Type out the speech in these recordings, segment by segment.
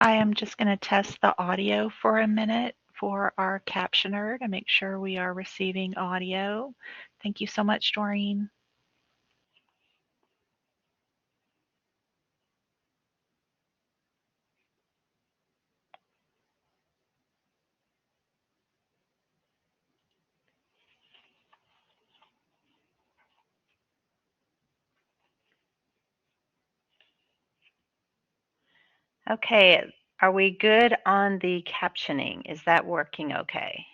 I am just going to test the audio for a minute for our captioner to make sure we are receiving audio. Thank you so much, Doreen. Okay, are we good on the captioning? Is that working okay?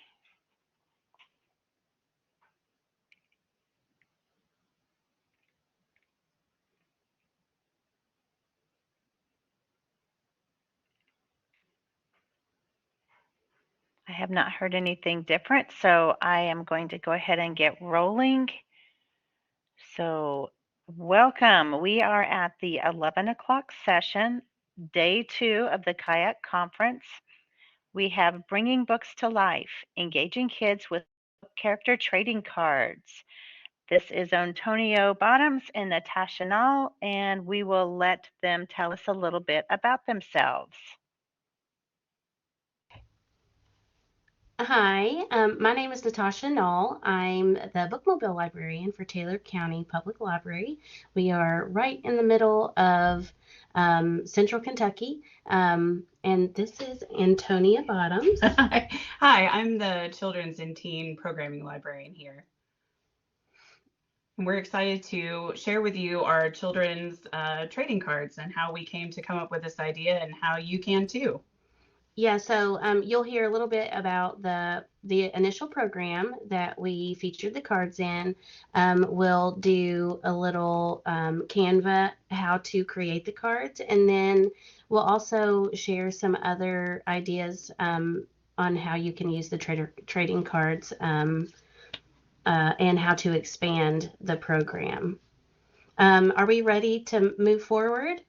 I have not heard anything different, so I am going to go ahead and get rolling. So, welcome. We are at the 11 o'clock session, day 2 of the KYAC conference. We have Bringing Books to Life, Engaging Kids with Character Trading Cards. This is Antonio Bottoms and Natasha Nall, and we will let them tell us a little bit about themselves. Hi, my name is Natasha Knoll. I'm the bookmobile librarian for Taylor County Public Library. We are right in the middle of Central Kentucky, and this is Antonia Bottoms. Hi, I'm the Children's and Teen Programming Librarian here. And we're excited to share with you our children's trading cards and how we came to come up with this idea and how you can too. Yeah, so you'll hear a little bit about the initial program that we featured the cards in. We'll do a little Canva how to create the cards, and then we'll also share some other ideas on how you can use the trading cards and how to expand the program. Are we ready to move forward?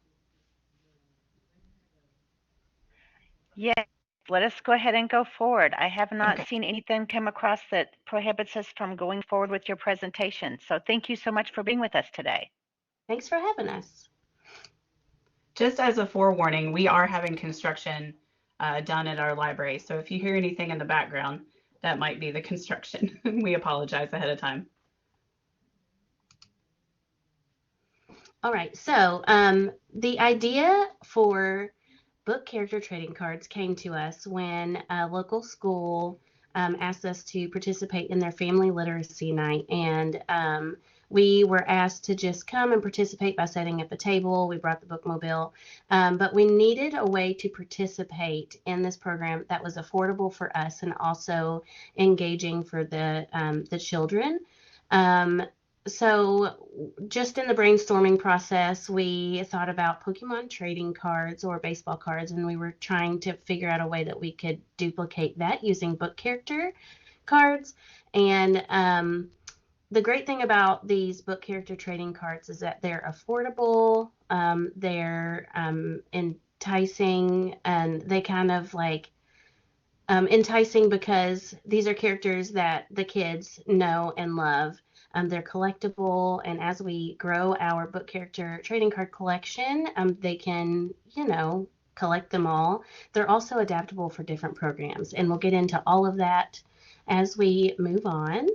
Yes, let us go ahead and go forward. I have not Okay. seen anything come across that prohibits us from going forward with your presentation. So thank you so much for being with us today. Thanks for having us. Just as a forewarning, we are having construction done at our library. So if you hear anything in the background, that might be the construction. We apologize ahead of time. All right, so the idea for book character trading cards came to us when a local school asked us to participate in their family literacy night. And we were asked to just come and participate by setting up a table. We brought the bookmobile, but we needed a way to participate in this program that was affordable for us and also engaging for the children. Um, so just in the brainstorming process, we thought about Pokemon trading cards or baseball cards, and we were trying to figure out a way that we could duplicate that using book character cards. And the great thing about these book character trading cards is that they're affordable, they're enticing, and they kind of like enticing because these are characters that the kids know and love. They're collectible, and as we grow our book character trading card collection, they can, collect them all. They're also adaptable for different programs, and we'll get into all of that as we move on.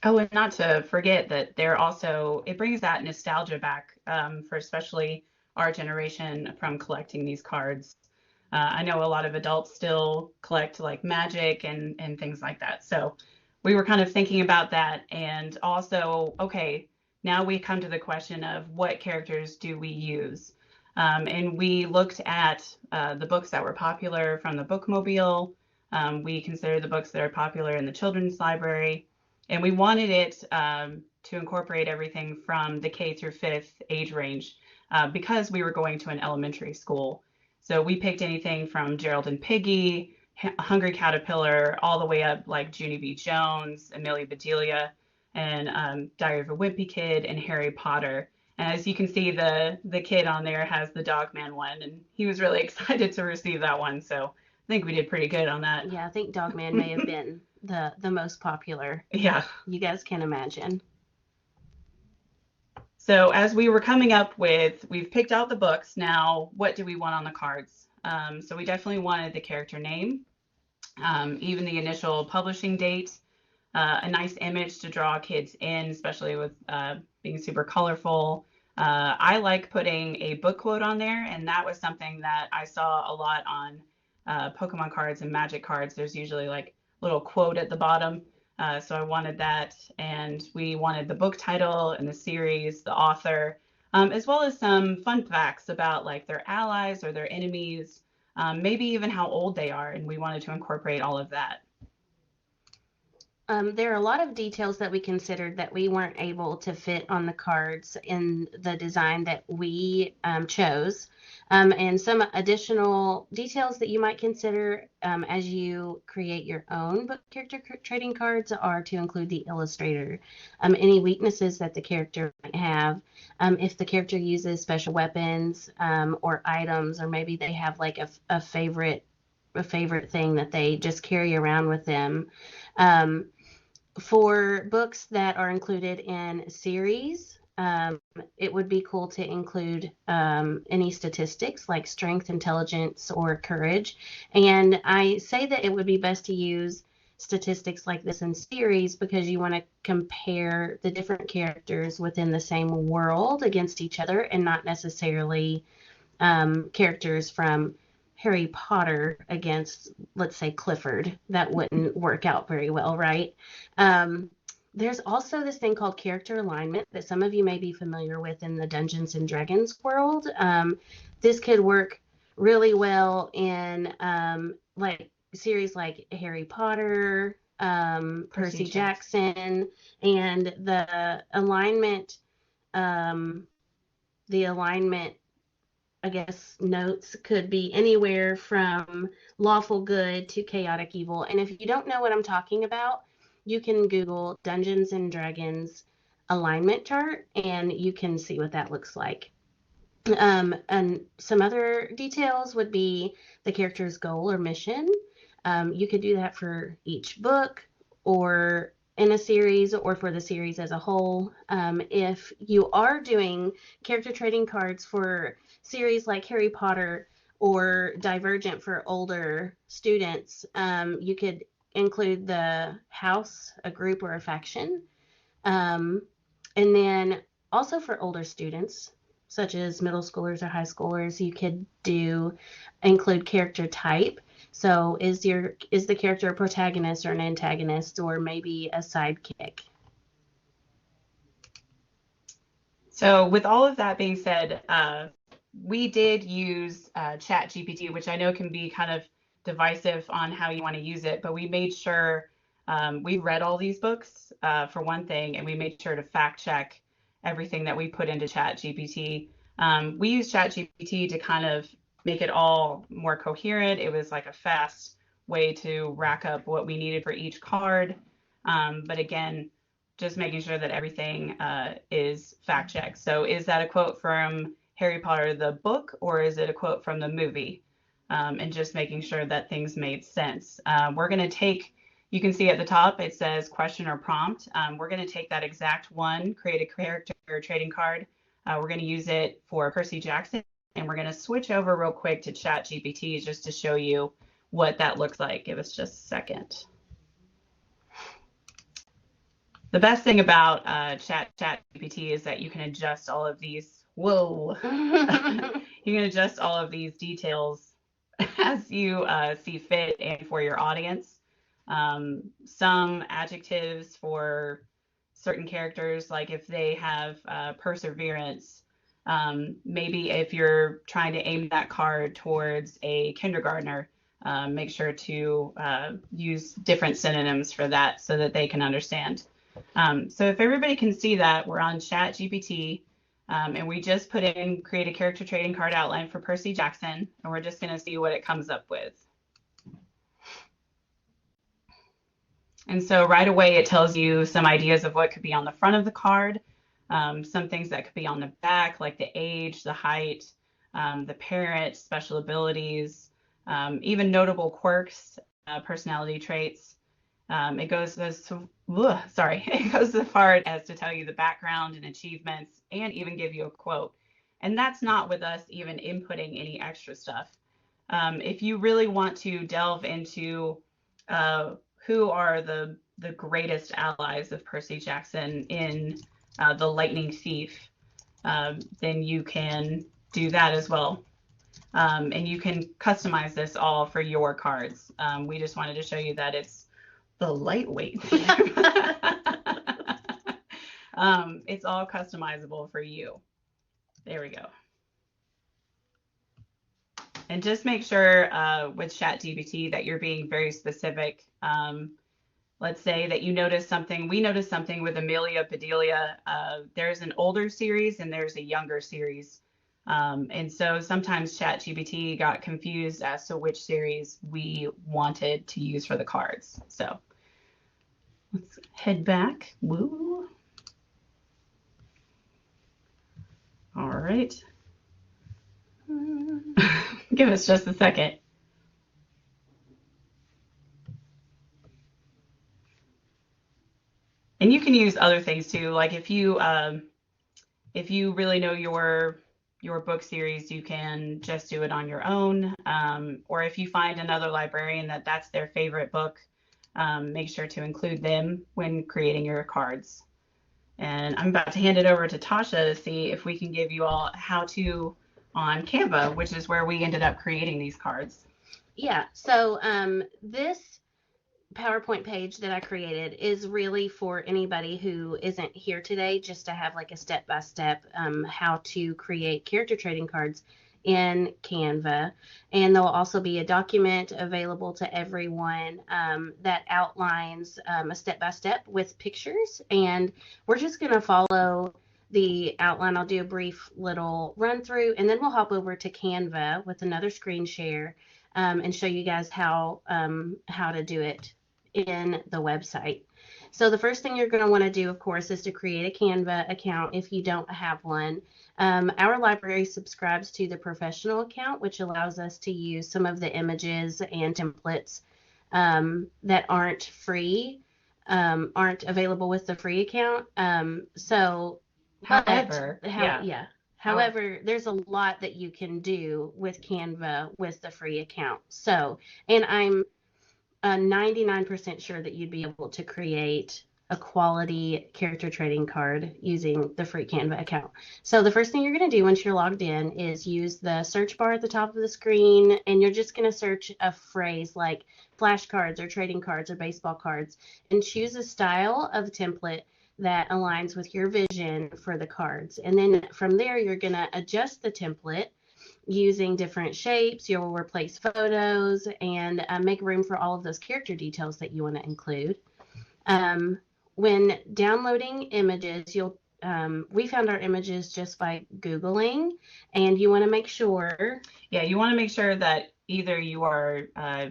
Oh, and not to forget that it brings that nostalgia back for especially our generation from collecting these cards. I know a lot of adults still collect like Magic and things like that. So we were kind of thinking about that. And also, okay, now we come to the question of what characters do we use? And we looked at the books that were popular from the bookmobile. We considered the books that are popular in the children's library. And we wanted it to incorporate everything from the K through fifth age range because we were going to an elementary school. So we picked anything from Gerald and Piggy, Hungry Caterpillar, all the way up like Junie B. Jones, Amelia Bedelia, and Diary of a Wimpy Kid, and Harry Potter. And as you can see, the kid on there has the Dogman one, and he was really excited to receive that one. So I think we did pretty good on that. Yeah, I think Dogman may have been the most popular. Yeah. You guys can imagine. So as we were coming up with, we've picked out the books. Now, what do we want on the cards? So we definitely wanted the character name, even the initial publishing date, a nice image to draw kids in, especially with being super colorful. I like putting a book quote on there, and that was something that I saw a lot on Pokemon cards and Magic cards. There's usually like a little quote at the bottom. So I wanted that, and we wanted the book title and the series, the author, as well as some fun facts about like their allies or their enemies, maybe even how old they are, and we wanted to incorporate all of that. There are a lot of details that we considered that we weren't able to fit on the cards in the design that we chose. And some additional details that you might consider as you create your own book character trading cards are to include the illustrator, any weaknesses that the character might have, if the character uses special weapons or items, or maybe they have like a favorite thing that they just carry around with them. For books that are included in series, it would be cool to include any statistics like strength, intelligence, or courage. And I say that it would be best to use statistics like this in series because you want to compare the different characters within the same world against each other, and not necessarily characters from Harry Potter against, let's say, Clifford. That wouldn't work out very well, right? There's also this thing called character alignment that some of you may be familiar with in the Dungeons and Dragons world. This could work really well in like series like Harry Potter, Percy Jackson, and the alignment, I guess, notes could be anywhere from lawful good to chaotic evil. And if you don't know what I'm talking about, you can Google Dungeons and Dragons alignment chart and you can see what that looks like. And some other details would be the character's goal or mission. You could do that for each book or in a series or for the series as a whole. If you are doing character trading cards for series like Harry Potter or Divergent for older students, you could include the house, a group, or a faction. And then also for older students, such as middle schoolers or high schoolers, you could include character type. So is the character a protagonist or an antagonist, or maybe a sidekick? So with all of that being said, we did use ChatGPT, which I know can be kind of divisive on how you want to use it, but we made sure we read all these books for one thing, and we made sure to fact check everything that we put into ChatGPT. We used ChatGPT to kind of make it all more coherent. It was like a fast way to rack up what we needed for each card. But again, just making sure that everything is fact checked. So is that a quote from Harry Potter, the book, or is it a quote from the movie? And just making sure that things made sense. We're going to take, you can see at the top, it says question or prompt. We're going to take that exact one, create a character trading card. We're going to use it for Percy Jackson, and we're going to switch over real quick to ChatGPT just to show you what that looks like. Give us just a second. The best thing about ChatGPT is that you can adjust all of these. Whoa! You can adjust all of these details as you see fit and for your audience. Some adjectives for certain characters, like if they have perseverance, maybe if you're trying to aim that card towards a kindergartner, make sure to use different synonyms for that so that they can understand. So if everybody can see that, we're on ChatGPT, and we just put in create a character trading card outline for Percy Jackson, and we're just going to see what it comes up with. And so right away, it tells you some ideas of what could be on the front of the card, some things that could be on the back, like the age, the height, the parent, special abilities, even notable quirks, personality traits. It goes as far as to tell you the background and achievements and even give you a quote. And that's not with us even inputting any extra stuff. If you really want to delve into who are the greatest allies of Percy Jackson in the Lightning Thief, then you can do that as well. And you can customize this all for your cards. We just wanted to show you that it's the lightweight. It's all customizable for you. There we go. And just make sure with ChatGPT that you're being very specific. Let's say that you notice something. We noticed something with Amelia Bedelia. There's an older series and there's a younger series. And so sometimes ChatGPT got confused as to which series we wanted to use for the cards. So let's head back. Woo. All right. Give us just a second. And you can use other things too. Like if you really know your book series, you can just do it on your own. Or if you find another librarian that's their favorite book, make sure to include them when creating your cards. And I'm about to hand it over to Tasha to see if we can give you all how to on Canva, which is where we ended up creating these cards. Yeah, so this PowerPoint page that I created is really for anybody who isn't here today, just to have like a step-by-step how to create character trading cards in Canva. And there'll also be a document available to everyone that outlines a step-by-step with pictures. And we're just going to follow the outline. I'll do a brief little run through, and then we'll hop over to Canva with another screen share and show you guys how to do it in the website. So the first thing you're going to want to do, of course, is to create a Canva account if you don't have one. Our library subscribes to the professional account, which allows us to use some of the images and templates that aren't free, aren't available with the free account. However, there's a lot that you can do with Canva with the free account. So, and I'm 99% sure that you'd be able to create a quality character trading card using the free Canva account. So the first thing you're going to do once you're logged in is use the search bar at the top of the screen, and you're just going to search a phrase like flashcards or trading cards or baseball cards, and choose a style of template that aligns with your vision for the cards. And then from there, you're going to adjust the template using different shapes. You'll replace photos and make room for all of those character details that you want to include. When downloading images, we found our images just by Googling, and you want to make sure. Yeah, you want to make sure that either you are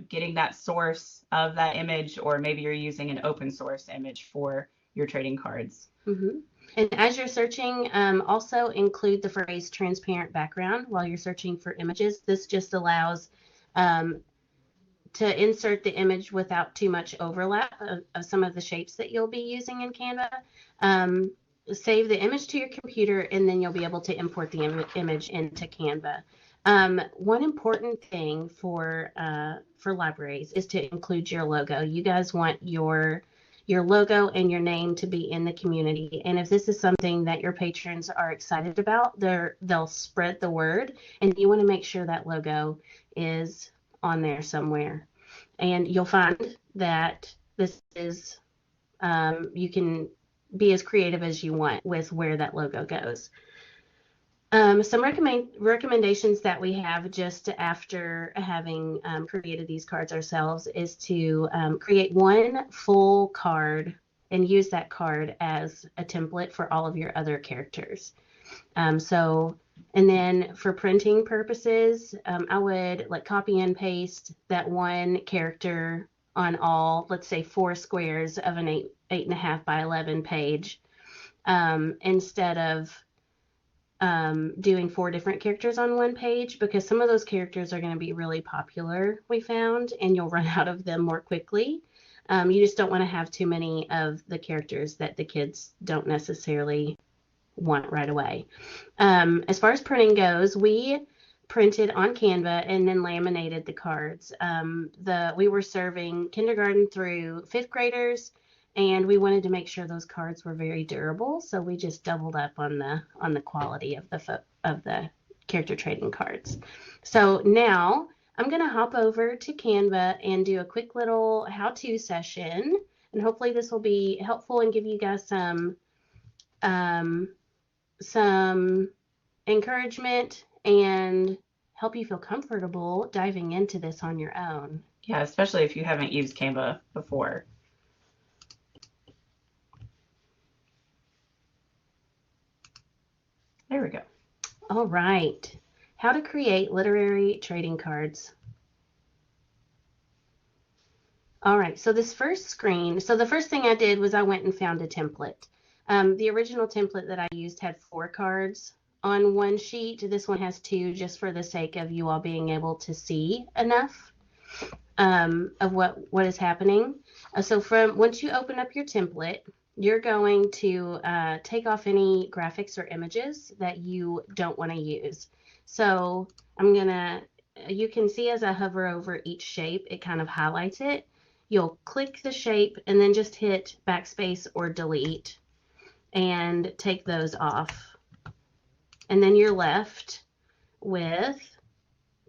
getting that source of that image, or maybe you're using an open source image for your trading cards. Mm-hmm. And as you're searching, also include the phrase transparent background while you're searching for images. This just allows to insert the image without too much overlap of some of the shapes that you'll be using in Canva. Save the image to your computer, and then you'll be able to import the image into Canva. One important thing for libraries is to include your logo. You guys want your logo and your name to be in the community. And if this is something that your patrons are excited about, they'll spread the word, and you want to make sure that logo is on there somewhere. And you'll find that this is, you can be as creative as you want with where that logo goes. Some recommendations that we have just after having created these cards ourselves is to create one full card and use that card as a template for all of your other characters. And then for printing purposes, I would like copy and paste that one character on all, let's say 4 squares of an 8.5 by 11 page, instead of doing 4 different characters on one page, because some of those characters are going to be really popular, we found, and you'll run out of them more quickly. You just don't want to have too many of the characters that the kids don't necessarily want right away. As far as printing goes, we printed on Canva and then laminated the cards. We were serving kindergarten through 5th graders, and we wanted to make sure those cards were very durable, so we just doubled up on the quality of the character trading cards. So now I'm going to hop over to Canva and do a quick little how-to session, and hopefully this will be helpful and give you guys some encouragement and help you feel comfortable diving into this on your own. Yeah, especially if you haven't used Canva before. There we go. All right. How to create literary trading cards. All right, so this first screen, so the first thing I did was I went and found a template. The original template that I used had 4 cards on one sheet. This one has 2, just for the sake of you all being able to see enough of what is happening. So once you open up your template, you're going to take off any graphics or images that you don't want to use. So you can see as I hover over each shape, it kind of highlights it. You'll click the shape and then just hit backspace or delete and take those off. And then you're left with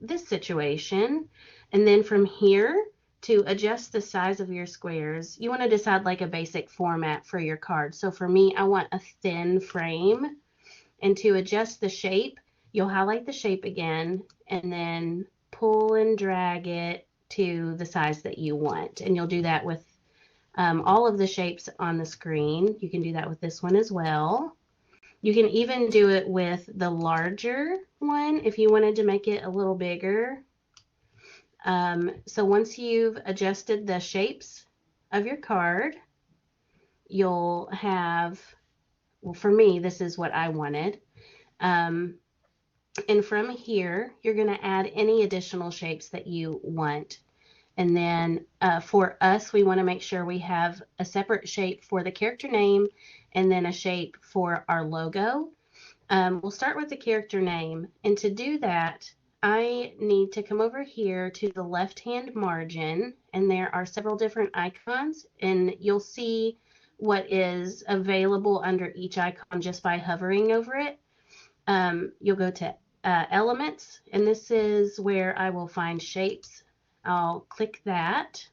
this situation. And then from here, to adjust the size of your squares, you want to decide like a basic format for your card. So for me, I want a thin frame. And to adjust the shape, you'll highlight the shape again and then pull and drag it to the size that you want. And you'll do that with all of the shapes on the screen. You can do that with this one as well. You can even do it with the larger one if you wanted to make it a little bigger. So once you've adjusted the shapes of your card, you'll have, well, for me, this is what I wanted. And from here, you're going to add any additional shapes that you want. And then for us, we want to make sure we have a separate shape for the character name and then a shape for our logo. We'll start with the character name. And to do that, I need to come over here to the left-hand margin, and there are several different icons, and you'll see what is available under each icon just by hovering over it. You'll go to elements, and this is where I will find shapes. I'll click that,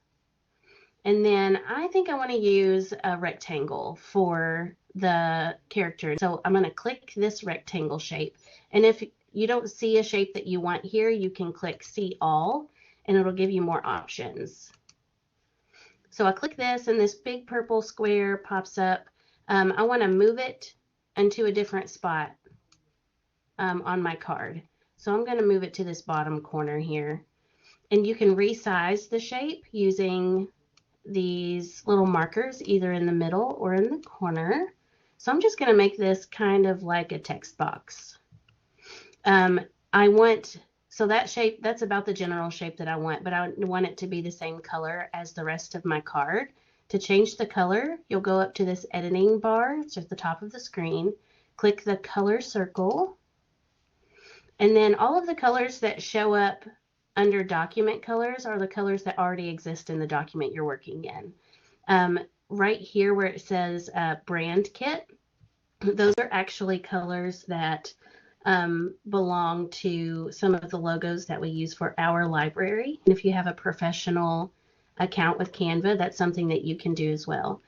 and then I think I want to use a rectangle for the character. So I'm going to click this rectangle shape, and if you don't see a shape that you want here, you can click see all, and it'll give you more options. So I click this, and this big purple square pops up. I want to move it into a different spot on my card. So I'm going to move it to this bottom corner here. And you can resize the shape using these little markers either in the middle or in the corner. So I'm just going to make this kind of like a text box. So that shape, that's about the general shape that I want, but I want it to be the same color as the rest of my card. To change the color, you'll go up to this editing bar. It's at the top of the screen. Click the color circle. And then all of the colors that show up under document colors are the colors that already exist in the document you're working in. Right here where it says brand kit, those are actually colors that belong to some of the logos that we use for our library. And if you have a professional account with Canva, that's something that you can do as well.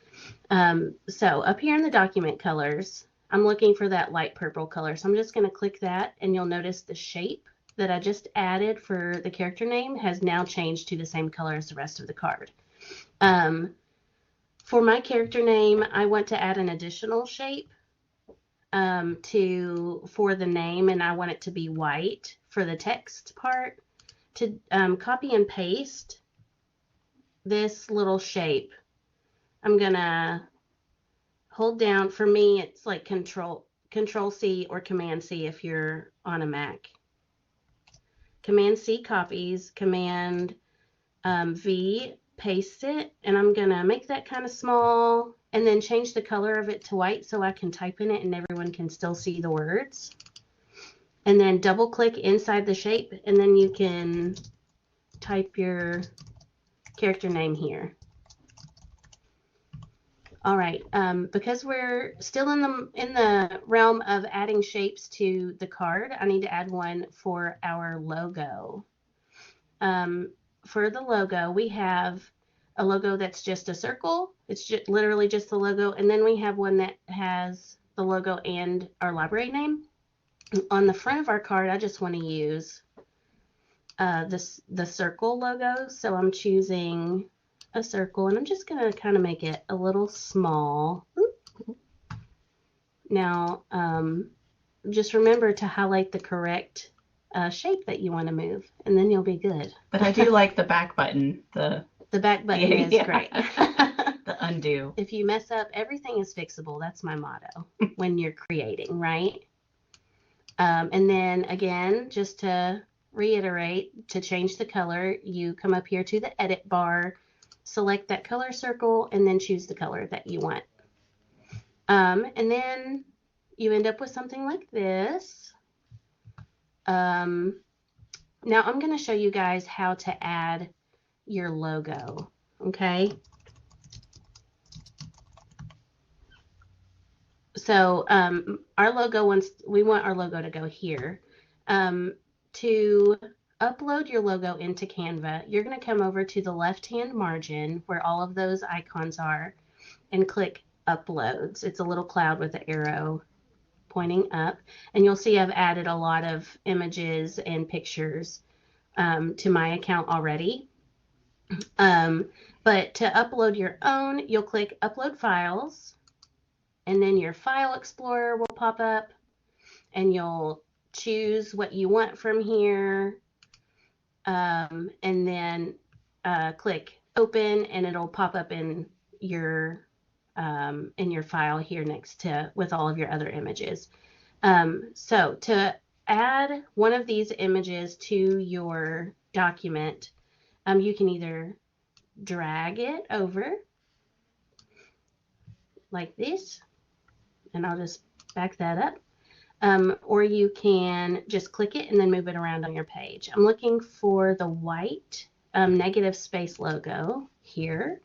So up here in the document colors, I'm looking for that light purple color. So I'm just going to click that, and you'll notice the shape that I just added for the character name has now changed to the same color as the rest of the card. For my character name, I want to add an additional shape for the name, and I want it to be white for the text part. To copy and paste this little shape, I'm gonna hold down. For me, it's like Control C or Command C if you're on a Mac. Command C copies, Command V paste it, and I'm gonna make that kind of small and then change the color of it to white so I can type in it and everyone can still see the words. and then double click inside the shape, and then you can type your character name here. All right, because we're still in the realm of adding shapes to the card, I need to add one for our logo. For the logo, we have a logo that's just a circle. It's literally just the logo, and then we have one that has the logo and our library name. On the front of our card, I just want to use the circle logo, so I'm choosing a circle, and I'm just going to kind of make it a little small. Now, just remember to highlight the correct shape that you want to move, and then you'll be good. But I do like the back button. The back button is great. The undo. If you mess up, everything is fixable. That's my motto when you're creating, right? And then again, just to reiterate, to change the color, you come up here to the edit bar, select that color circle, and then choose the color that you want. And then you end up with something like this. Now I'm going to show you guys how to add your logo, okay? So our logo, we want our logo to go here. To upload your logo into Canva, you're going to come over to the left-hand margin where all of those icons are and click Uploads. It's a little cloud with an arrow pointing up, and you'll see I've added a lot of images and pictures to my account already. But to upload your own, you'll click Upload Files, and then your File Explorer will pop up, and you'll choose what you want from here, and then click Open, and it'll pop up in your file here next to with all of your other images. So to add one of these images to your document, you can either drag it over like this, and I'll just back that up, or you can just click it and then move it around on your page. I'm looking for the white negative space logo here.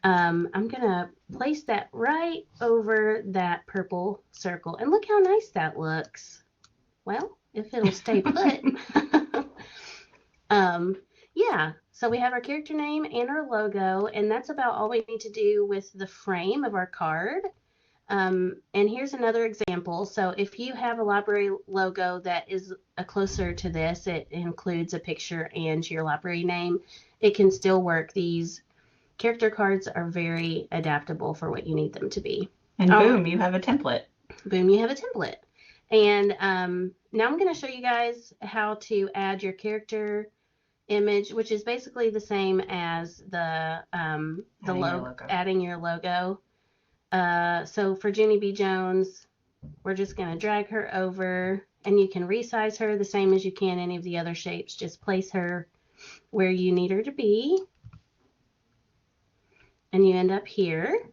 I'm going to place that right over that purple circle, and look how nice that looks. Well, if it'll stay put. Yeah, so we have our character name and our logo, and that's about all we need to do with the frame of our card. And here's another example. So if you have a library logo that is closer to this, it includes a picture and your library name, it can still work. These character cards are very adaptable for what you need them to be. And boom, you have a template. Boom, you have a template. And now I'm going to show you guys how to add your character image, which is basically the same as the logo. Adding your logo. So for Junie B. Jones, we're just going to drag her over, and you can resize her the same as you can any of the other shapes. Just place her where you need her to be, and you end up here.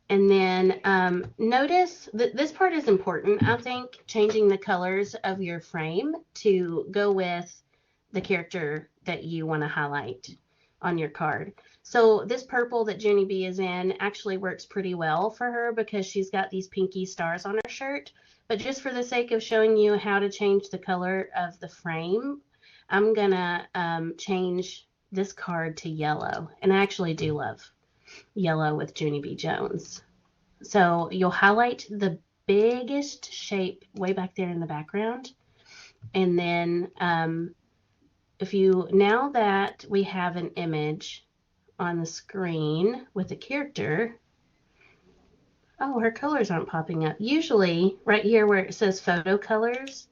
And then notice that this part is important. I think changing the colors of your frame to go with the character that you want to highlight on your card. So this purple that Junie B is in actually works pretty well for her because she's got these pinky stars on her shirt. But just for the sake of showing you how to change the color of the frame, I'm gonna change this card to yellow. And I actually do love yellow with Junie B. Jones. So you'll highlight the biggest shape way back there in the background, and then now that we have an image on the screen with a character, oh, her colors aren't popping up. Usually right here where it says photo colors,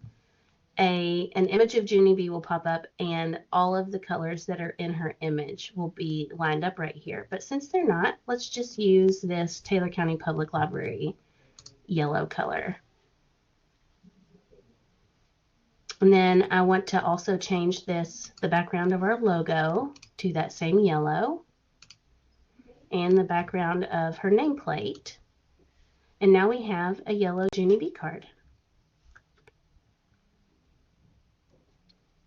an image of Junie B will pop up, and all of the colors that are in her image will be lined up right here. But since they're not, let's just use this Taylor County Public Library yellow color. And then I want to also change the background of our logo to that same yellow, and the background of her nameplate. And now we have a yellow Junie B card.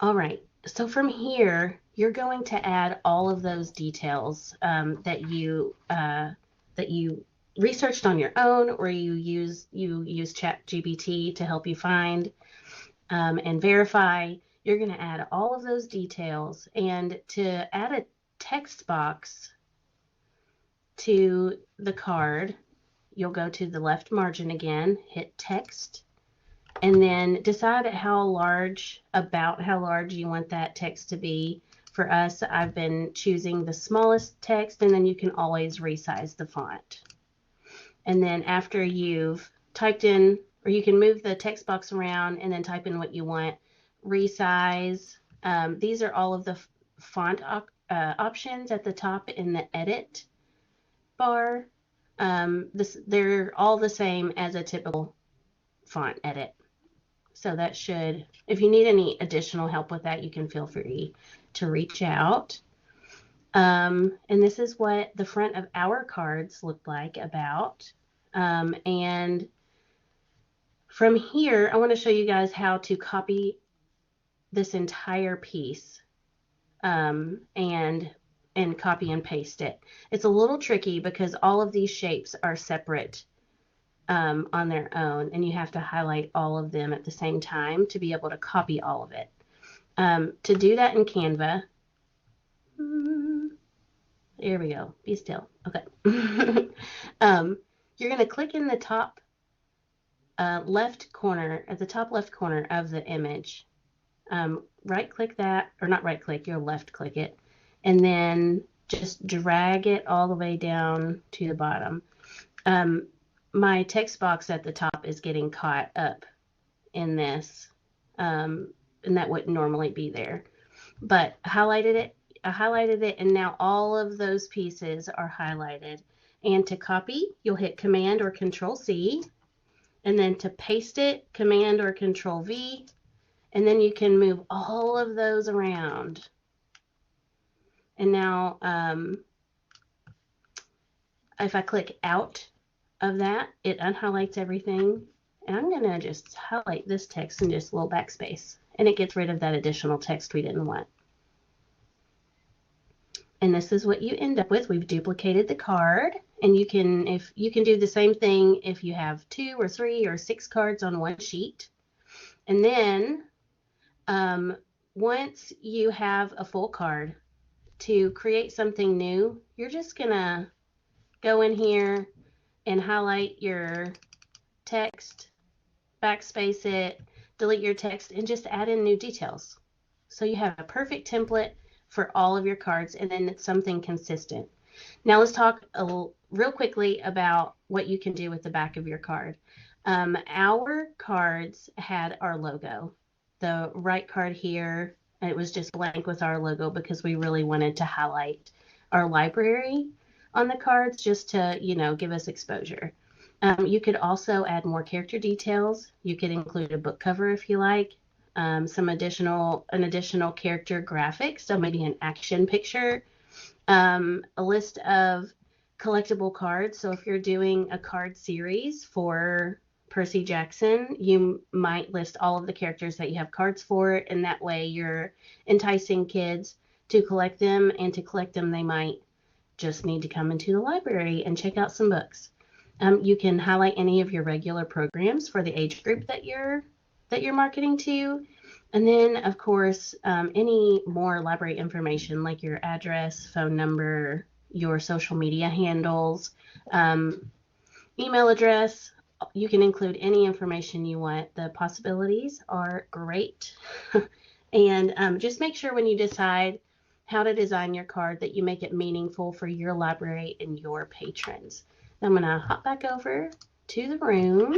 All right. So from here, you're going to add all of those details that you researched on your own, or you use ChatGPT to help you find and verify. You're going to add all of those details, and to add a text box to the card, you'll go to the left margin again, hit text, and then decide about how large you want that text to be. For us, I've been choosing the smallest text, and then you can always resize the font. And then after you've typed in, or you can move the text box around and then type in what you want, resize. These are all of the font options at the top in the edit bar. They're all the same as a typical font edit. So that should, if you need any additional help with that, you can feel free to reach out. And this is what the front of our cards look like about. And from here, I want to show you guys how to copy this entire piece and copy and paste it. It's a little tricky because all of these shapes are separate on their own, and you have to highlight all of them at the same time to be able to copy all of it. To do that in Canva, there we go, be still, okay. You're going to click in the top left corner, at the top left corner of the image. Right click that, or not right click, you'll left click it, and then just drag it all the way down to the bottom. My text box at the top is getting caught up in this, and that wouldn't normally be there. But I highlighted it, and now all of those pieces are highlighted. And to copy, you'll hit Command or Control C, and then to paste it, Command or Control V, and then you can move all of those around. And now, if I click out of that, it unhighlights everything. And I'm going to just highlight this text and just a little backspace, and it gets rid of that additional text we didn't want. And this is what you end up with. We've duplicated the card, and you can do the same thing if you have 2 or 3 or 6 cards on one sheet. And then once you have a full card, to create something new, you're just gonna go in here and highlight your text, backspace it, delete your text, and just add in new details. So you have a perfect template for all of your cards, and then it's something consistent. Now let's talk real quickly about what you can do with the back of your card. Our cards had our logo. The right card here, it was just blank with our logo because we really wanted to highlight our library on the cards just to, give us exposure. You could also add more character details. You could include a book cover if you like, an additional character graphic, so maybe an action picture, a list of collectible cards. So if you're doing a card series for Percy Jackson, you might list all of the characters that you have cards for, and that way you're enticing kids to collect them, and to collect them they might just need to come into the library and check out some books. You can highlight any of your regular programs for the age group that you're marketing to, and then of course any more library information like your address, phone number, your social media handles, email address. You can include any information you want. The possibilities are great. And just make sure when you decide how to design your card that you make it meaningful for your library and your patrons. I'm going to hop back over to the room,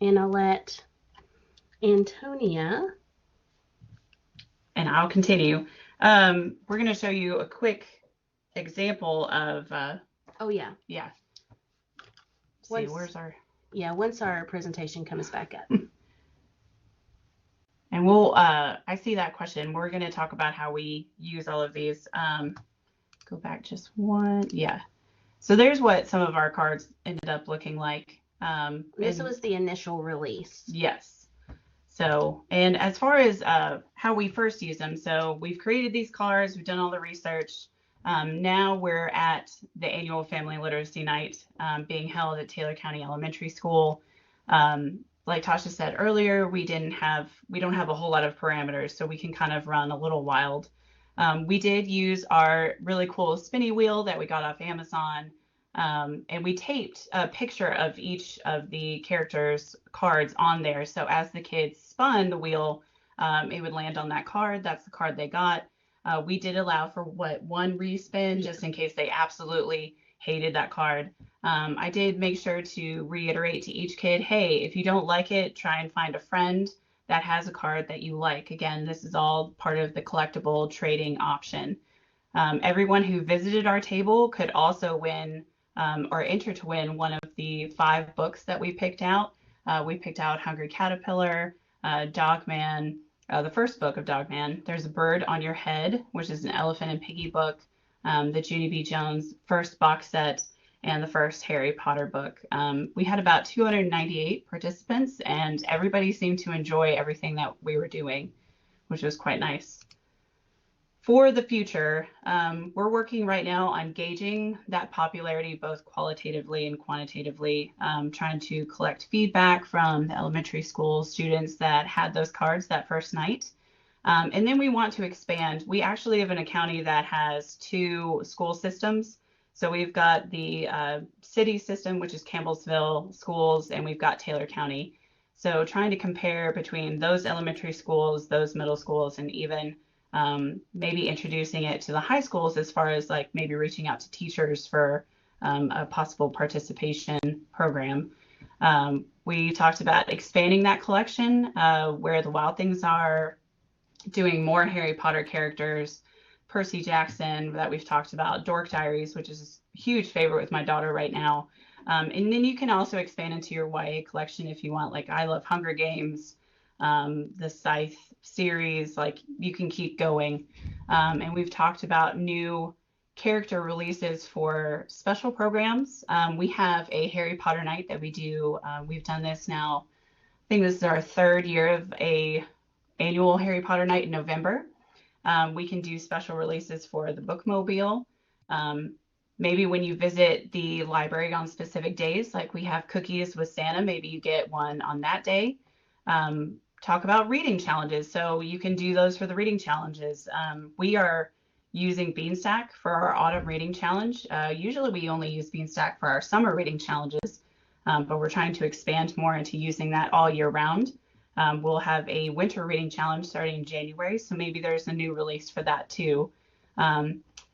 and I'll let Antonia. And I'll continue. We're going to show you a quick example of. Oh yeah. Yeah. Once our presentation comes back up. And we'll, I see that question. We're going to talk about how we use all of these. Go back just one. Yeah. So there's what some of our cards ended up looking like. This was the initial release. Yes. So, and as far as how we first use them, so we've created these cards, we've done all the research. Now we're at the annual Family Literacy Night being held at Taylor County Elementary School. Like Tasha said earlier, we don't have a whole lot of parameters, so we can kind of run a little wild. We did use our really cool spinny wheel that we got off Amazon. And we taped a picture of each of the characters' cards on there. So as the kids spun the wheel, it would land on that card. That's the card they got. We did allow for one respin just in case they absolutely hated that card. I did make sure to reiterate to each kid, hey, if you don't like it, try and find a friend that has a card that you like. Again, this is all part of the collectible trading option. Everyone who visited our table could also win or enter to win one of the 5 books that we picked out. We picked out Hungry Caterpillar, Dogman, the first book of Dogman. There's a Bird on Your Head, which is an Elephant and Piggy book, the Junie B. Jones first box set, and the first Harry Potter book. We had about 298 participants, and everybody seemed to enjoy everything that we were doing, which was quite nice. For the future, we're working right now on gauging that popularity both qualitatively and quantitatively, trying to collect feedback from the elementary school students that had those cards that first night. And then we want to expand. We actually live in a county that has 2 school systems. So we've got the city system, which is Campbellsville schools, and we've got Taylor County. So trying to compare between those elementary schools, those middle schools, and even maybe introducing it to the high schools as far as like maybe reaching out to teachers for a possible participation program. We talked about expanding that collection, where the Wild Things are, doing more Harry Potter characters, Percy Jackson that we've talked about, Dork Diaries, which is a huge favorite with my daughter right now. And then you can also expand into your YA collection if you want, like I love Hunger Games, the Scythe series, like you can keep going. And we've talked about new character releases for special programs. We have a Harry Potter night that we do. We've done this now. I think this is our 3rd year of a annual Harry Potter night in November. We can do special releases for the bookmobile. Maybe when you visit the library on specific days, like we have cookies with Santa, maybe you get one on that day. Talk about reading challenges. So you can do those for the reading challenges. We are using Beanstack for our autumn reading challenge. Usually we only use Beanstack for our summer reading challenges, but we're trying to expand more into using that all year round. We'll have a winter reading challenge starting in January, so maybe there's a new release for that too.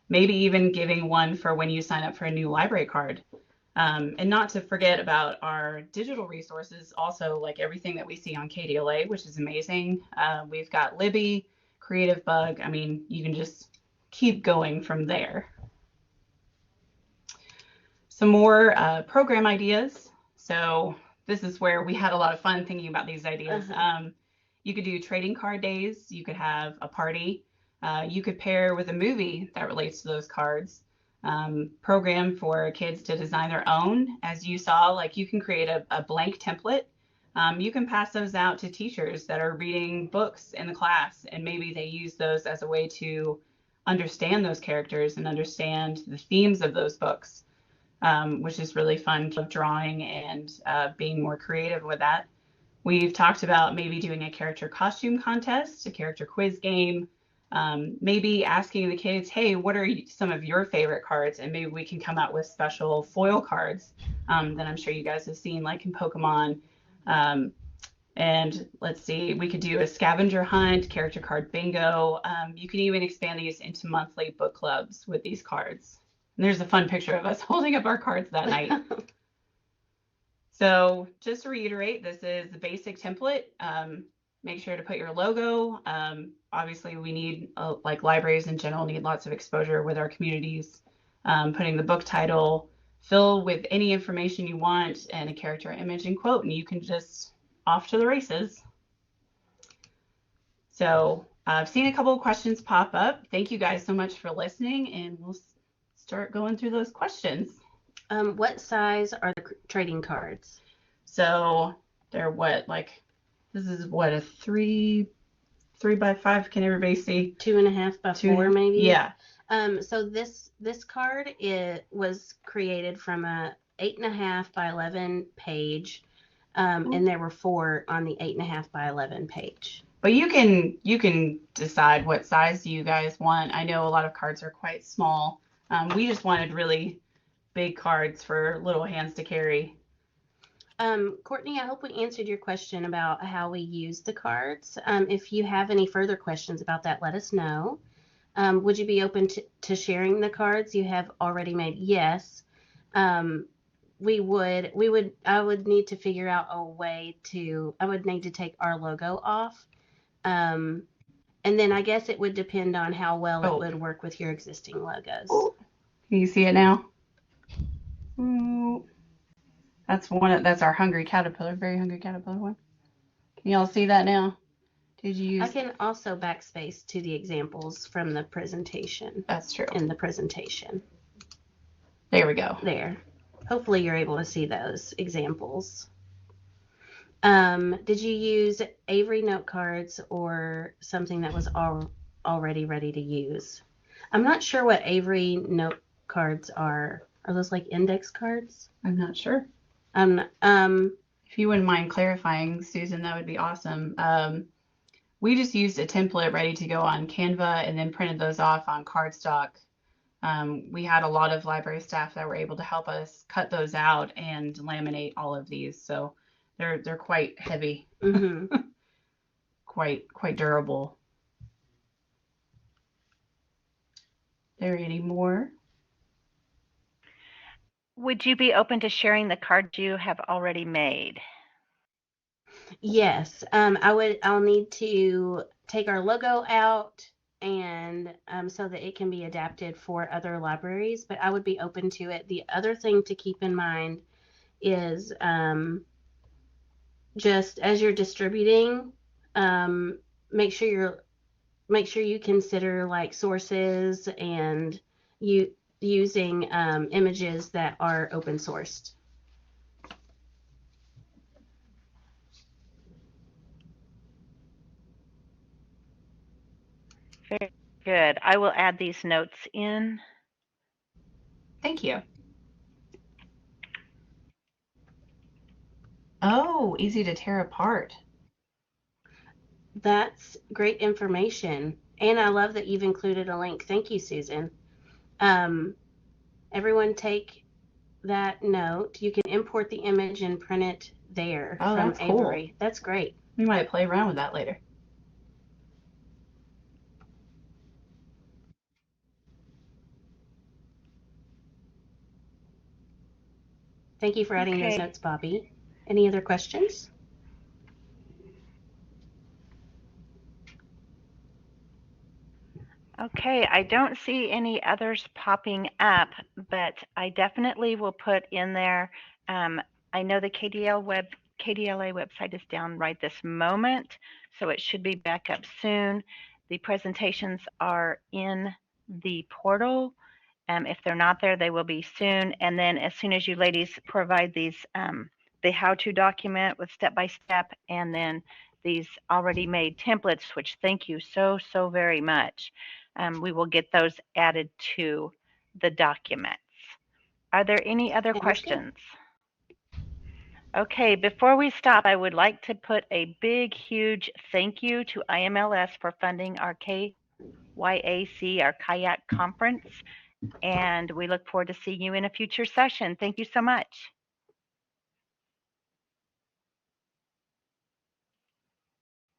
Maybe even giving one for when you sign up for a new library card. And not to forget about our digital resources, also like everything that we see on KDLA, which is amazing. We've got Libby, Creative Bug. I mean, you can just keep going from there. Some more program ideas. So this is where we had a lot of fun thinking about these ideas. You could do trading card days. You could have a party. You could pair with a movie that relates to those cards. Program for kids to design their own. As you saw, like you can create a blank template. You can pass those out to teachers that are reading books in the class, and maybe they use those as a way to understand those characters and understand the themes of those books, which is really fun. Drawing and being more creative with that. We've talked about maybe doing a character costume contest, a character quiz game. Maybe asking the kids, hey, what are some of your favorite cards? And maybe we can come out with special foil cards that I'm sure you guys have seen, like in Pokemon. And let's see, we could do a scavenger hunt, character card bingo. You can even expand these into monthly book clubs with these cards. And there's a fun picture of us holding up our cards that night. So just to reiterate, this is the basic template. Make sure to put your logo. Obviously, we need, like libraries in general, need lots of exposure with our communities. Putting the book title, fill with any information you want, and a character image and quote, and you can just off to the races. So I've seen a couple of questions pop up. Thank you guys so much for listening, and we'll start going through those questions. What size are the trading cards? So they're what, like This is what, a 3 by 5? Can everybody see? 2.5 by 4, maybe. Yeah. So this card was created from a 8.5 by 11 page, and there were 4 on the 8.5 by 11 page. But you can decide what size you guys want. I know a lot of cards are quite small. We just wanted really big cards for little hands to carry. Courtney, I hope we answered your question about how we use the cards. If you have any further questions about that, let us know. Would you be open to sharing the cards you have already made? Yes. I would need to figure out a way I would need to take our logo off. And then I guess it would depend on how well it would work with your existing logos. Oh. Can you see it now? Ooh. That's our hungry caterpillar, very hungry caterpillar one. Can y'all see that now? Did you use... I can also backspace to the examples from the presentation. That's true. In the presentation. There we go. There. Hopefully you're able to see those examples. Did you use Avery note cards or something that was already ready to use? I'm not sure what Avery note cards are. Are those like index cards? I'm not sure. If you wouldn't mind clarifying, Susan, that would be awesome. We just used a template ready to go on Canva and then printed those off on cardstock. We had a lot of library staff that were able to help us cut those out and laminate all of these. So they're quite heavy, mm-hmm. quite durable. There any more? Would you be open to sharing the cards you have already made? Yes, I'll need to take our logo out and so that it can be adapted for other libraries, but I would be open to it. The other thing to keep in mind is just as you're distributing, make sure you consider like sources and using images that are open sourced. Very good. I will add these notes in. Thank you. Oh, easy to tear apart. That's great information. And I love that you've included a link. Thank you, Susan. Everyone take that note. You can import the image and print it there from that's cool. Avery. That's great. We might play around with that later. Thank you for adding those notes, Bobby. Any other questions? Okay, I don't see any others popping up, but I definitely will put in there. I know the KDLA website is down right this moment, so it should be back up soon. The presentations are in the portal. If they're not there, they will be soon. And then as soon as you ladies provide these, the how-to document with step-by-step, and then these already made templates, which thank you so very much. We will get those added to the documents. Are there any other questions? Okay, before we stop, I would like to put a big, huge thank you to IMLS for funding our KYAC, our KYAC conference, and we look forward to seeing you in a future session. Thank you so much.